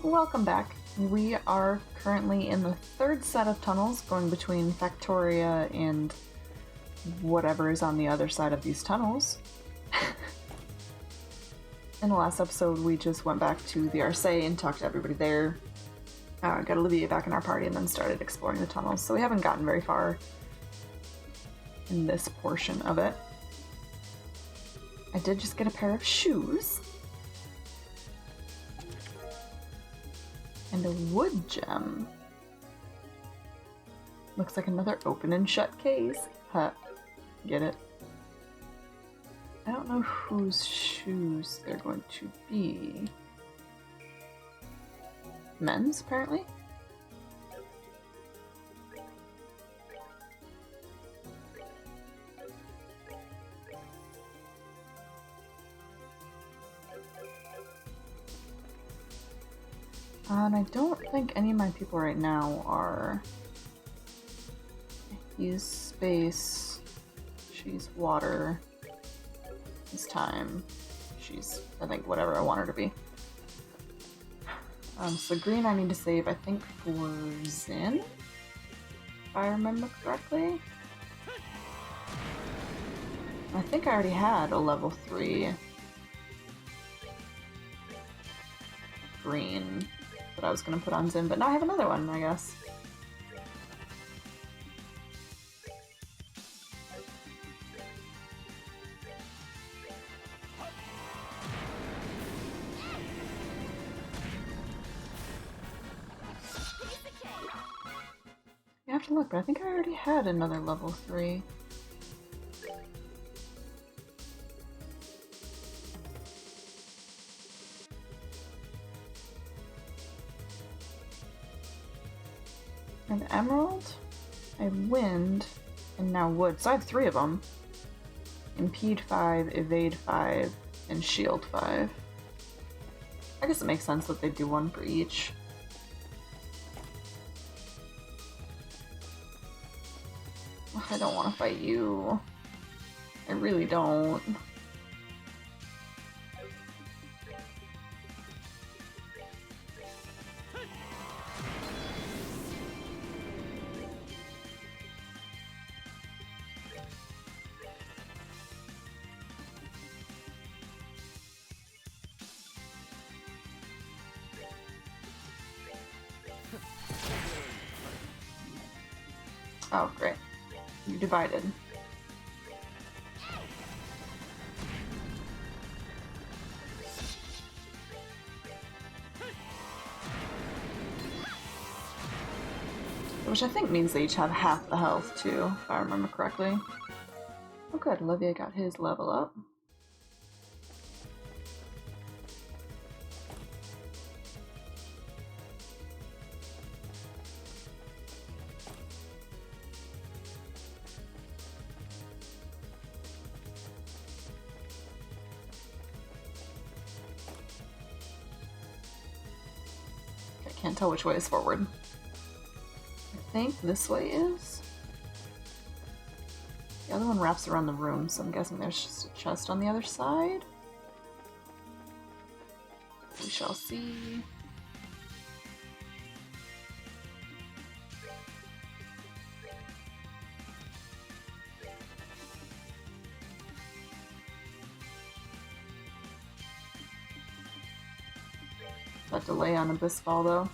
Welcome back. We are currently in the third set of tunnels going between Factoria and whatever is on the other side of these tunnels. In the last episode, we just went back to the Arce and talked to everybody there. Got Olivia back in our party and then started exploring the tunnels, so we haven't gotten very far in this portion of it. I did just get a pair of shoes. And a wood gem. Looks like another open and shut case. Huh. Get it? I don't know whose shoes they're going to be. Men's, apparently? And I don't think any of my people right now are... He's space. She's water. He's time. She's, I think, whatever I want her to be. So green I need to save, I think, for Zin? If I remember correctly. I think I already had a level 3 green that I was going to put on Zin, but now I have another one, I guess. You have to look, but I think I already had another level 3. An emerald, a wind, and now wood. So I have 3 of them. Impede 5, evade 5, and shield 5. I guess it makes sense that they do one for each. Ugh, I don't want to fight you. I really don't. Oh, great. You divided. Which I think means they each have half the health, too, if I remember correctly. Oh good, Olivia got his level up. Can't tell which way is forward. I think this way is. The other one wraps around the room, so I'm guessing there's just a chest on the other side. We shall see. That delay on Abyss Fall, though.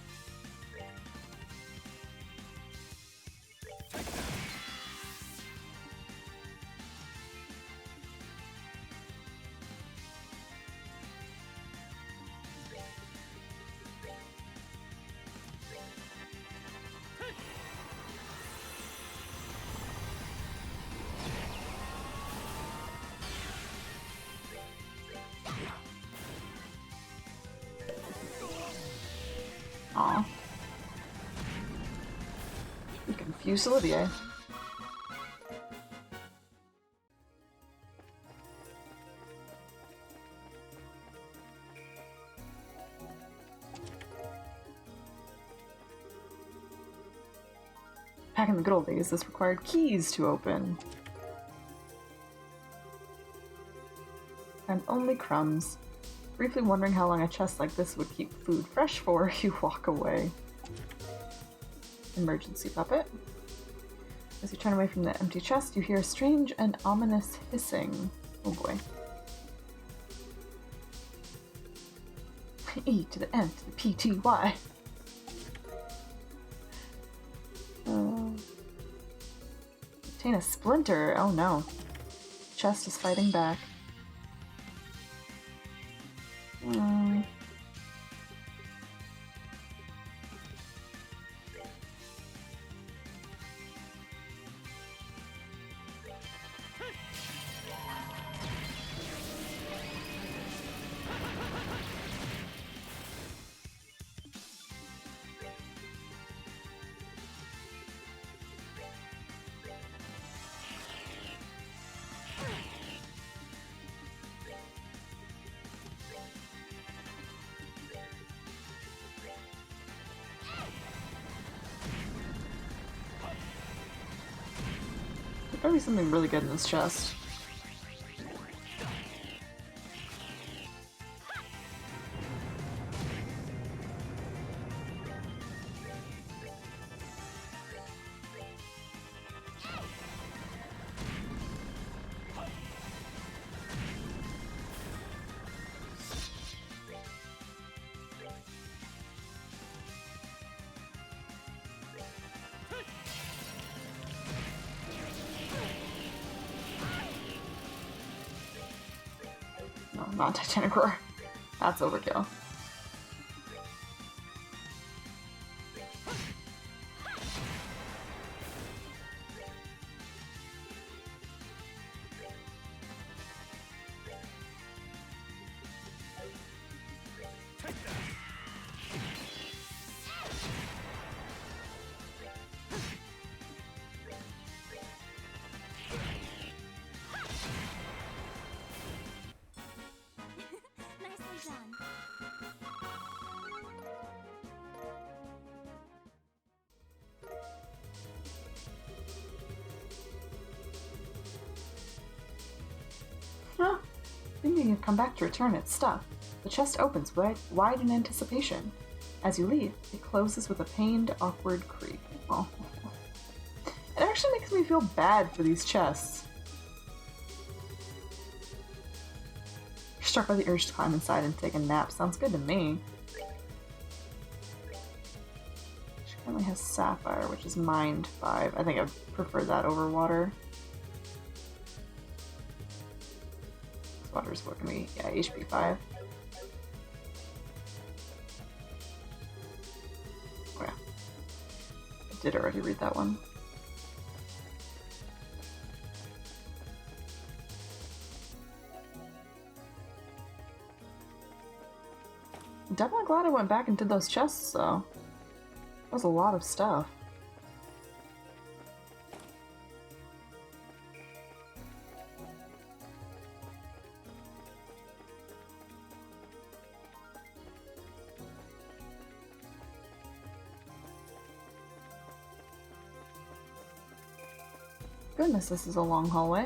Aw. You confused Olivier. Back in the good old days, this required keys to open. And only crumbs. Briefly wondering how long a chest like this would keep food fresh for, you walk away. Emergency puppet. As you turn away from the empty chest, you hear a strange and ominous hissing. Oh boy. E to the N to the P-T-Y. Obtain a splinter. Oh no. Chest is fighting back. There's probably something really good in this chest. No, not Titanic Roar. That's overkill. Nicely done. Huh. Thinking you've come back to return its stuff, the chest opens wide in anticipation. As you leave, it closes with a pained, awkward creak. Oh. It actually makes me feel bad for these chests. You're struck by the urge to climb inside and take a nap. Sounds good to me. She currently has Sapphire, which is Mind 5. I think I'd prefer that over Water. Water's what can be? Yeah, HP 5. Oh yeah. I did already read that one. I'm definitely glad I went back and did those chests though. That was a lot of stuff. Goodness, this is a long hallway.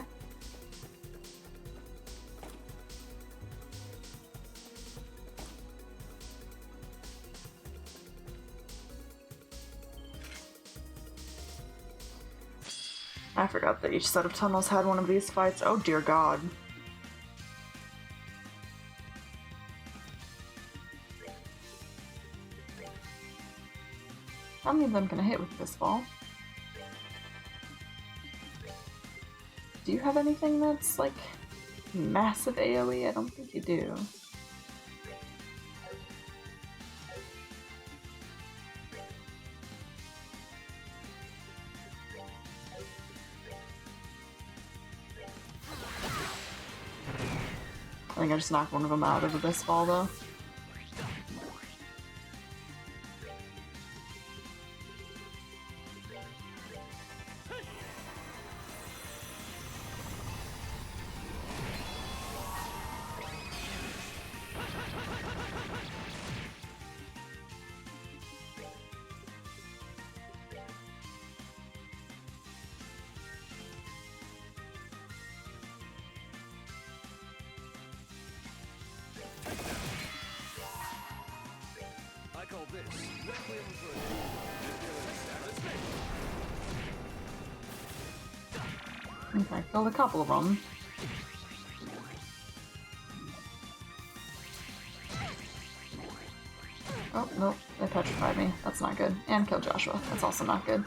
I forgot that each set of tunnels had one of these fights. Oh dear god. How many of them can I hit with this ball? Do you have anything that's like massive AoE? I don't think you do. I think I just knocked one of them out of this ball though. Okay, killed a couple of them. Oh, nope, they petrified me. That's not good. And killed Joshua. That's also not good.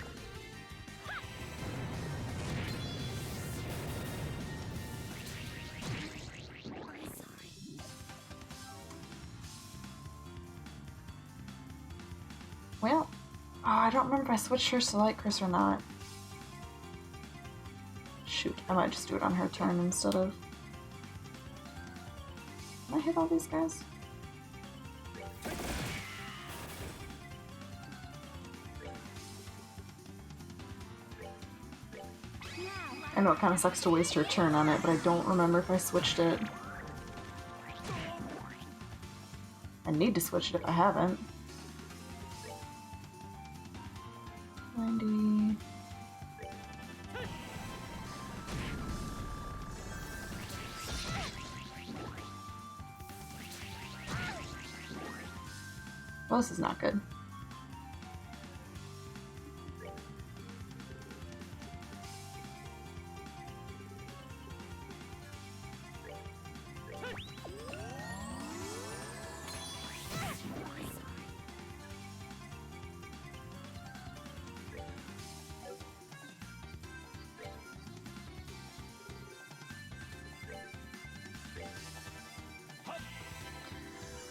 Well, I don't remember if I switched hers to Light Chris or not. Shoot, I might just do it on her turn instead of... Can I hit all these guys? I know it kind of sucks to waste her turn on it, but I don't remember if I switched it. I need to switch it if I haven't. 90... Well, this is not good.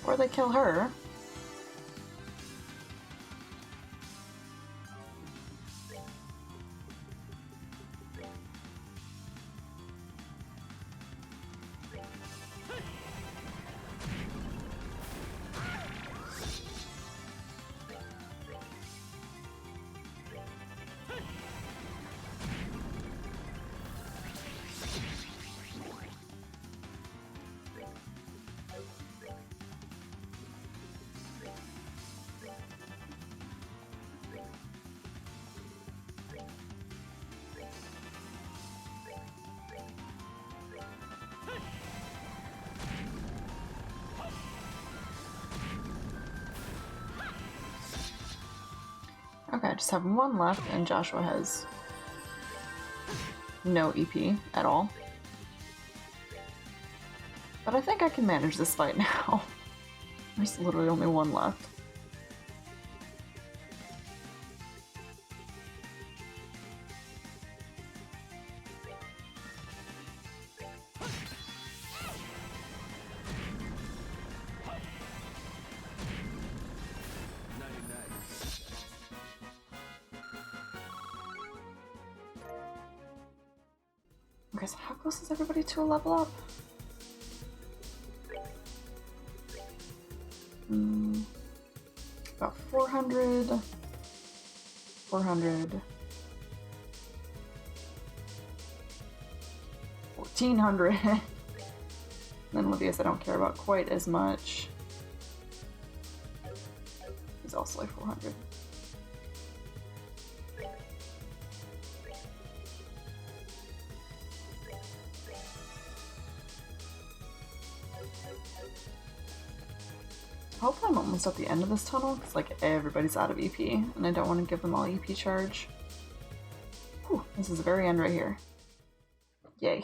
Or they kill her. Okay, I just have one left, and Joshua has no EP at all. But I think I can manage this fight now. There's literally only one left. Okay, so how close is everybody to a level up? About 400, 400, 1400. Then Livius I don't care about quite as much. He's also like 400. Hopefully I'm almost at the end of this tunnel, because like everybody's out of EP, and I don't want to give them all EP charge. Whew, this is the very end right here. Yay.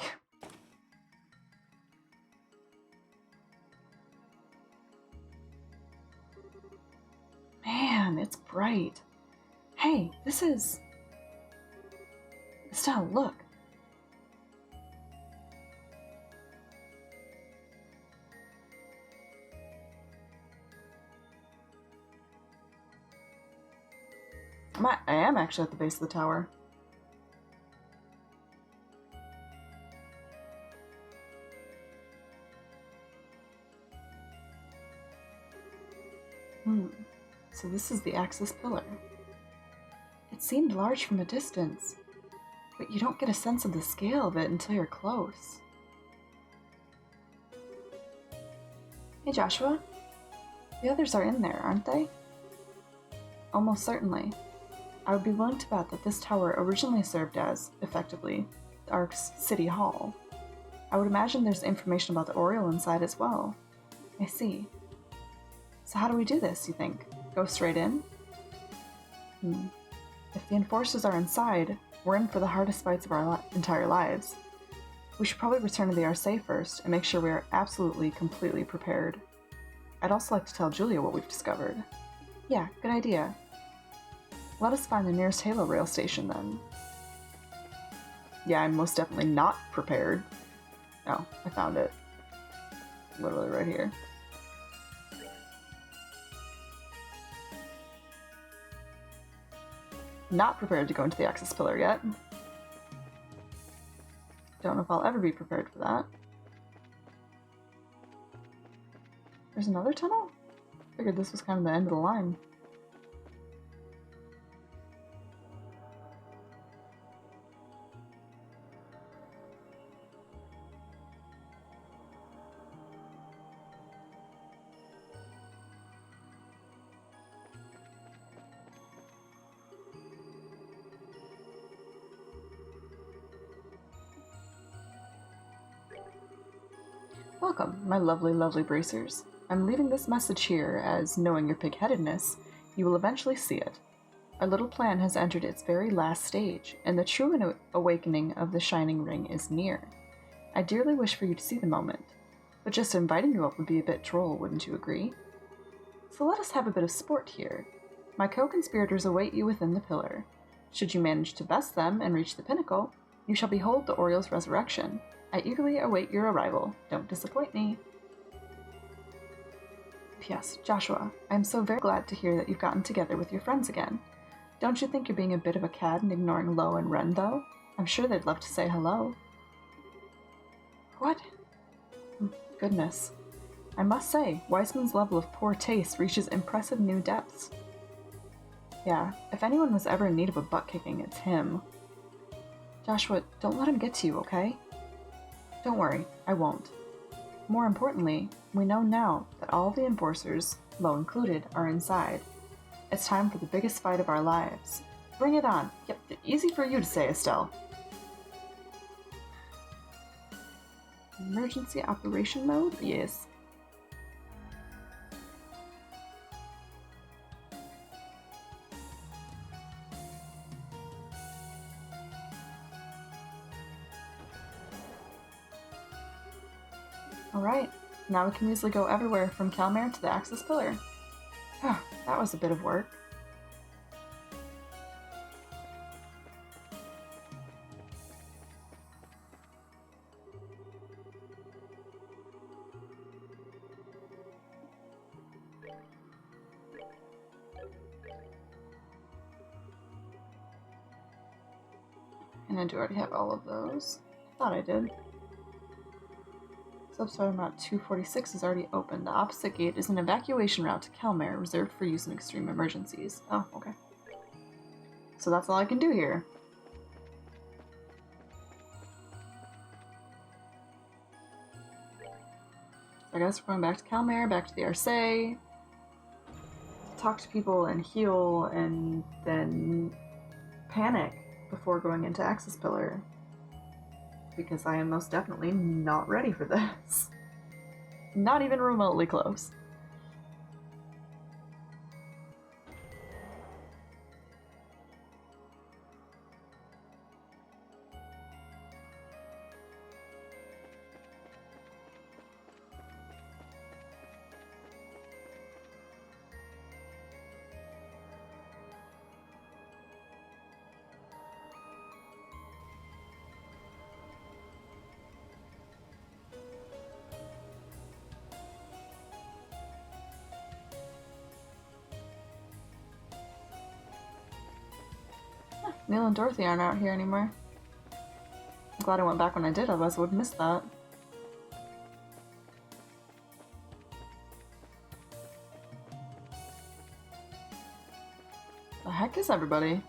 Man, it's bright. Hey, this is... Estelle, look. I am actually at the base of the tower. So this is the Axis pillar. It seemed large from a distance, but you don't get a sense of the scale of it until you're close. Hey Joshua, the others are in there, aren't they? Almost certainly. I would be willing to bet that this tower originally served as, effectively, the Ark's City Hall. I would imagine there's information about the Oriole inside as well. I see. So how do we do this, you think? Go straight in? If the enforcers are inside, we're in for the hardest fights of our entire lives. We should probably return to the Arcee first and make sure we are absolutely, completely prepared. I'd also like to tell Julia what we've discovered. Yeah, good idea. Let us find the nearest Halo rail station then. Yeah, I'm most definitely not prepared. Oh, I found it. Literally right here. Not prepared to go into the Axis Pillar yet. Don't know if I'll ever be prepared for that. There's another tunnel? Figured this was kind of the end of the line. Welcome, my lovely, lovely bracers. I'm leaving this message here as, knowing your pig-headedness, you will eventually see it. Our little plan has entered its very last stage, and the true awakening of the Shining Ring is near. I dearly wish for you to see the moment, but just inviting you up would be a bit droll, wouldn't you agree? So let us have a bit of sport here. My co-conspirators await you within the pillar. Should you manage to best them and reach the pinnacle, you shall behold the Oriole's resurrection. I eagerly await your arrival. Don't disappoint me. P.S. Joshua, I am so very glad to hear that you've gotten together with your friends again. Don't you think you're being a bit of a cad and ignoring Lo and Ren, though? I'm sure they'd love to say hello. What? Goodness. I must say, Weissman's level of poor taste reaches impressive new depths. Yeah, if anyone was ever in need of a butt-kicking, it's him. Joshua, don't let him get to you, okay? Don't worry, I won't. More importantly, we know now that all the enforcers, Lo included, are inside. It's time for the biggest fight of our lives. Bring it on. Yep, easy for you to say, Estelle. Emergency operation mode? Yes. Alright, now we can easily go everywhere from Calmare to the Axis Pillar. That was a bit of work. And I do already have all of those. Thought I did. Substarter Route 246 is already open. The opposite gate is an evacuation route to Calmare, reserved for use in extreme emergencies. Oh, okay. So that's all I can do here. I guess we're going back to Calmare, back to the Arcee, talk to people and heal, and then panic before going into Axis Pillar. Because I am most definitely not ready for this. Not even remotely close. Neil and Dorothy aren't out here anymore. I'm glad I went back when I did, otherwise I would have missed that. The heck is everybody?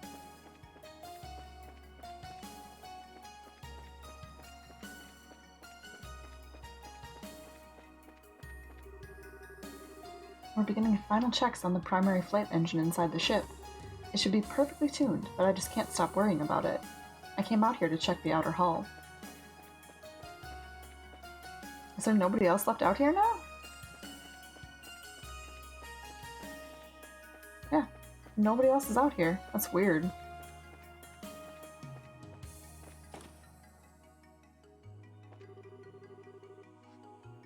We're beginning final checks on the primary flight engine inside the ship. It should be perfectly tuned, but I just can't stop worrying about it. I came out here to check the outer hull. Is there nobody else left out here now? Yeah, nobody else is out here. That's weird.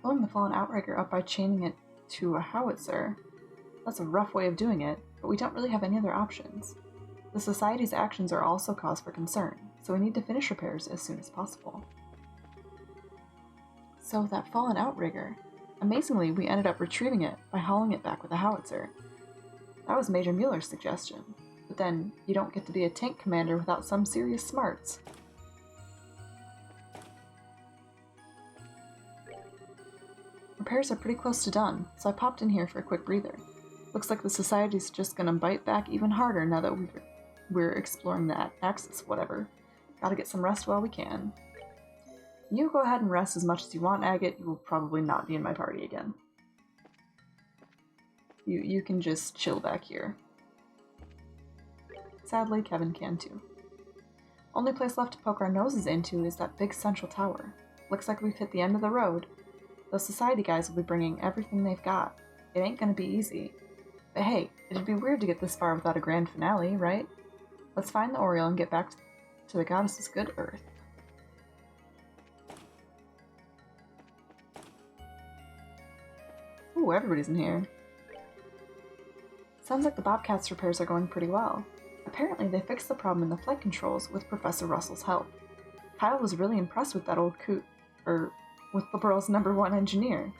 Blowing the fallen outrigger up by chaining it to a howitzer. That's a rough way of doing it, but we don't really have any other options. The Society's actions are also cause for concern, so we need to finish repairs as soon as possible. So that fallen outrigger. Amazingly, we ended up retrieving it by hauling it back with a howitzer. That was Major Mueller's suggestion, but then you don't get to be a tank commander without some serious smarts. Repairs are pretty close to done, so I popped in here for a quick breather. Looks like the Society's just gonna bite back even harder now that we're exploring that axis, whatever. Gotta get some rest while we can. You go ahead and rest as much as you want, Agate. You will probably not be in my party again. You can just chill back here. Sadly, Kevin can too. Only place left to poke our noses into is that big central tower. Looks like we've hit the end of the road. Those Society guys will be bringing everything they've got. It ain't gonna be easy. But hey, it'd be weird to get this far without a grand finale, right? Let's find the Oriole and get back to the goddess's good earth. Ooh, everybody's in here. Sounds like the Bobcats repairs are going pretty well. Apparently they fixed the problem in the flight controls with Professor Russell's help. Kyle was really impressed with that old coot, with the world's #1 engineer.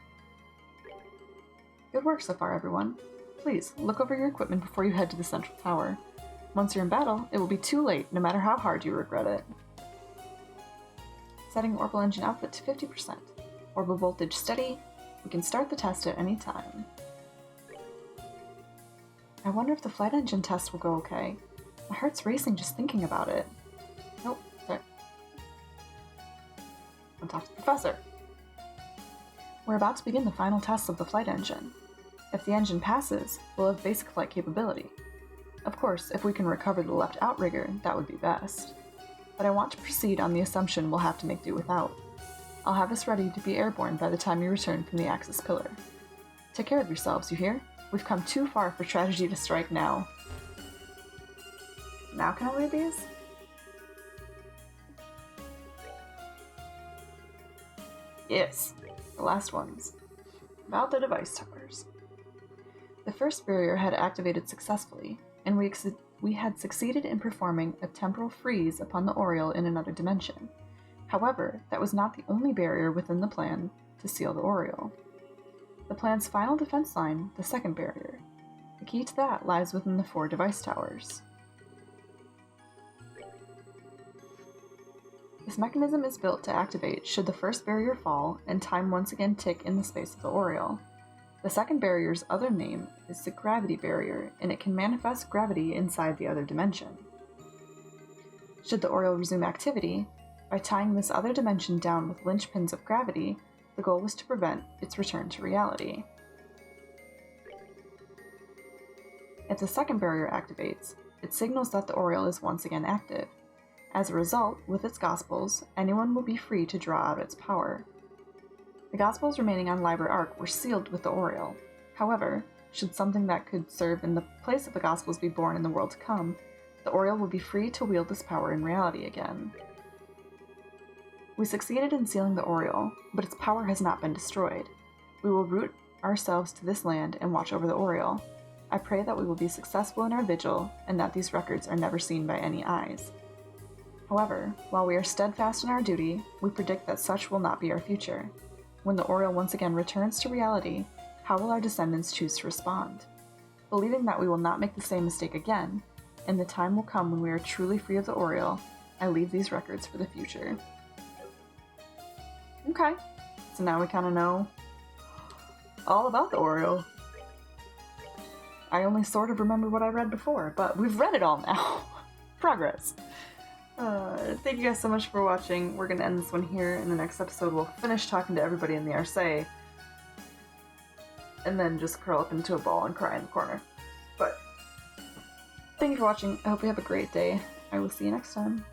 Good work so far, everyone. Please, look over your equipment before you head to the central tower. Once you're in battle, it will be too late, no matter how hard you regret it. Setting orbital engine output to 50%. Orbital voltage steady. We can start the test at any time. I wonder if the flight engine test will go okay. My heart's racing just thinking about it. Nope, there. I'll talk to the professor. We're about to begin the final tests of the flight engine. If the engine passes, we'll have basic flight capability. Of course, if we can recover the left outrigger, that would be best. But I want to proceed on the assumption we'll have to make do without. I'll have us ready to be airborne by the time you return from the Axis Pillar. Take care of yourselves, you hear? We've come too far for tragedy to strike now. Now can I read these? Yes, the last ones. About the device towers. The first barrier had activated successfully, and we had succeeded in performing a temporal freeze upon the Oriole in another dimension. However, that was not the only barrier within the plan to seal the Oriole. The plan's final defense line, the second barrier. The key to that lies within the 4 device towers. This mechanism is built to activate should the first barrier fall and time once again tick in the space of the Oriole. The second barrier's other name is the gravity barrier, and it can manifest gravity inside the other dimension. Should the Oriole resume activity, by tying this other dimension down with linchpins of gravity, the goal was to prevent its return to reality. If the second barrier activates, it signals that the Oriole is once again active. As a result, with its Gospels, anyone will be free to draw out its power. The Gospels remaining on Liber Arc were sealed with the Oriole. However, should something that could serve in the place of the Gospels be born in the world to come, the Oriole will be free to wield this power in reality again. We succeeded in sealing the Oriole, but its power has not been destroyed. We will root ourselves to this land and watch over the Oriole. I pray that we will be successful in our vigil, and that these records are never seen by any eyes. However, while we are steadfast in our duty, we predict that such will not be our future. When the Oriole once again returns to reality, how will our descendants choose to respond? Believing that we will not make the same mistake again, and the time will come when we are truly free of the Oriole, I leave these records for the future. Okay, so now we kind of know all about the Oriole. I only sort of remember what I read before, but we've read it all now. Progress. Thank you guys so much for watching. We're going to end this one here. In the next episode, we'll finish talking to everybody in the Arcee, and then just curl up into a ball and cry in the corner. But thank you for watching. I hope you have a great day. I will see you next time.